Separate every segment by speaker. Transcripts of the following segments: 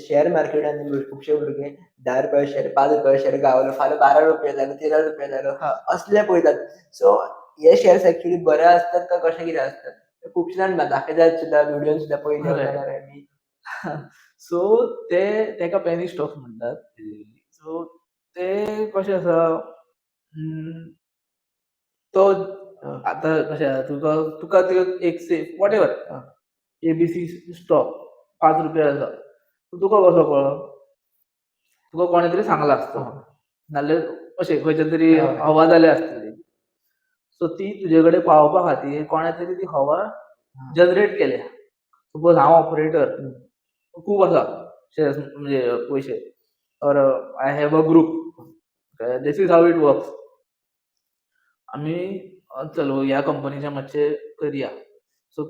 Speaker 1: Share मार्केटान खुबशे भुरगे 10 रुपया शेअर 5 रुपया शेअर गावलो फाल्यां 12 रुपया जालो 13 रुपया जालो असले पळयतात. सो हे शेअर्स एक्चुअली बरे असतात का कशे कितें असतात? खुबशे जाण दाखयतात सुद्दां व्हिडिओन सुद्दां पयले जाल्यार आमी
Speaker 2: सो तेका पेनी स्टॉक्स म्हणटात. सो ते कशें आसा, तो आतां कशें आसा, तुका एक safe what ever ABC stock 5 रुपया आसा, तुका कसो कळ्ळो? तुका कोणे तरी सांगला आसता, नाल्यार अशें खंयच्या तरी हवा जाली आसतली. सो ती तुजे कडेन पावोवपा खातीर कोणे तरी ती हवा जनरेट केल्या. सपोज हांव ऑपरेटर, खूब आसा शेअर्स म्हणजे पयशे, और I have a group, this is how it works. आमी चलो ह्या कंपनीचे मातशे करया. सो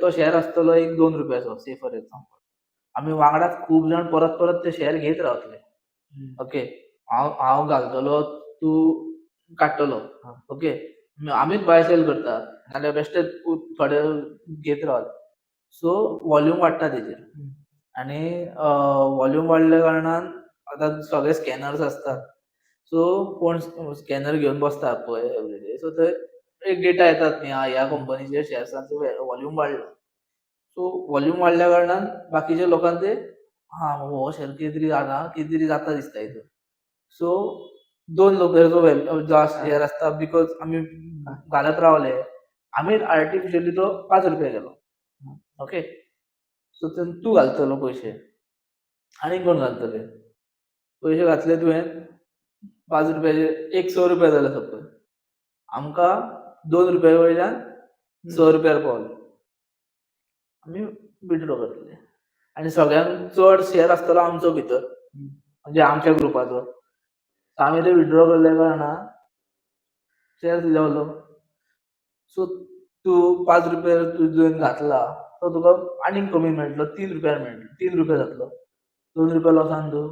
Speaker 2: तो शेअर आसतलो एक 2 रुपयाचो, से फॉर एक्झाम्पल. आमी वांगडाच खूब जाण परत परत ते शेअर घेत रावतले. ओके, हांव घालतलो, तूं काडटलो. ओके, आमीच बाय सेल करतात, नाल्यार बेश्टे थोडे घेत रावले. सो वॉल्यूम वाडटा तेजेर, आनी वॉल्यूम वाडल्या कारणान आतां सगळे स्कॅनर्स आसतात. सो कोण स्कॅनर घेवन बसता पळय एवरीडे, सो थंय एक डेटा येतात न्ही, ह्या कंपनीचे शेअर्सांचो वॉल्यूम वाडला. सो वॉल्यूम वाडल्या कारणान बाकीच्या लोकांक ते हो शेअर कितें तरी जाता दिसता हितून. सो 2 रुपयाचो जो शेअर आसता, बिकॉज आमी घालत रावले, आमी आर्टिफिशियली तो 5 रुपया गेलो. ओके, सो तूं घालतलो पयशे, आनी कोण घालतले? पयशे घातले तुवें 5 रुपयाचे, एक 6 रुपया जाले सपोज, आमकां 2 रुपया वयल्यान 6 रुपयार पावले. आमी विड्रॉ करतले, आनी सगळ्यांत चड शेअर आसतलो आमचो भितर, म्हणजे आमच्या ग्रुपाचो. आमी ते विड्रॉ केल्ल्या कारणान शेअर देंवलो. सो तूं 5 रुपया तुवें घातला, तो तुका आनीक कमी मेळटलो, 3 रुपयार मेळटलो, 3 रुपया जातलो, 2 रुपया लॉसान तूं.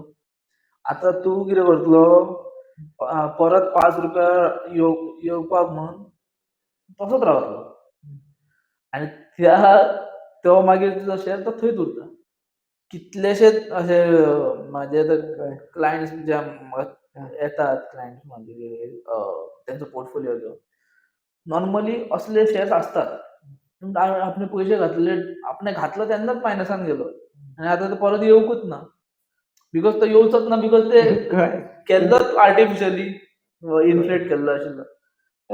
Speaker 2: आतां तूं कितें करतलो, परत 5 रुपया येवपाक म्हण तसोच रावतलो, आनी तो मागीर तुजो शेअर तो थंयच उरता. कितलेशेच अशे म्हाजे क्लायंट्स जे येतात, क्लायंट्स मागीर तेंचो पोर्टफोलियो घेवन, नॉर्मली असले शेअर्स आसतात. आपणे पयशे घातले, आपणे घातलो तेन्नाच मायनसान गेलो, आनी आतां तो परत येवकूच ना. बिकॉज तो येवचोच ना, बिकॉज ते केल्लोच आर्टिफिशियली इन्फ्लेट केल्लो आशिल्लो.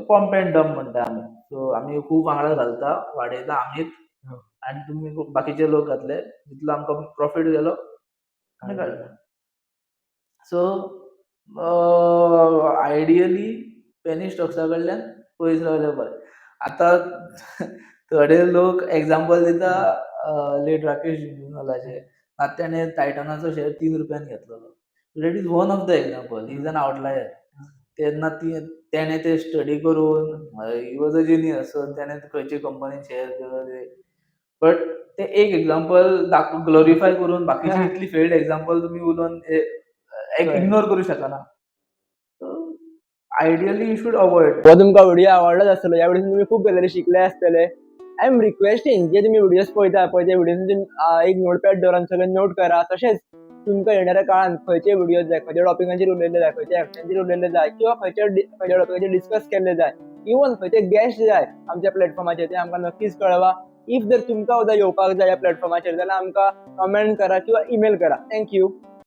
Speaker 2: पंप एंड डंप म्हणटा आमी. सो आमी खूब वांगडा घालता, वाडयता आमीच, आनी तुमी बाकीचे लोक घातले, जितलो आमकां प्रॉफीट गेलो आमी काडटा. सो आयडियली पेनी स्टॉक्सा कडल्यान पयस रावलें बरें. आतां थोडे लोक एग्जाम्पल दिता लेट राकेश जिंदालाचे. ताणें टायटनाचो शेअर 3 रुपयान घेतलेलो. That is one of the example, he is an outlier. तेन्ना तेणें ते स्टडी करून, he was a genius, so तेणें खंयची कंपनी शेअर केलो ते. बट ते एक एग्जाम्पल ग्लोरिफाय करून बाकीची इतली फेल्ड एग्जाम्पल तुमी उलोवन इग्नोर करूं शकना. Ideally you should avoid.
Speaker 3: हो तुमकां व्हिडिओ आवडलोच आसतलो. ह्या व्हिडिओन तुम्ही खूप गजाली शिकले आसतले. आय एम रिक्वेस्टिंग, जे तुम्ही व्हिडिओज पळयता पळय, त्या व्हिडिओन एक नोटपॅड दवरान सगळें नोट करा. तशेंच तुमकां येणाऱ्या काळात खंयचे व्हिडिओज जाय, खंयच्या टॉपिकांचेर उलयल्ले जाय, खंयच्या एक्टांचेर उलयल्ले जाय, किंवा खंयच्या टॉपिकाचेर डिस्कस केल्ले जाय, इवन खंयचे गेस्ट जाय आमच्या प्लॅटफॉर्माचेर, ते आमकां नक्कीच कळवा. इफ जर तुमकां सुद्दां येवपाक जाय ह्या प्लॅटफॉर्माचेर, जाल्यार आमकां कमेंट करा किंवा ईमेल करा. थँक्यू.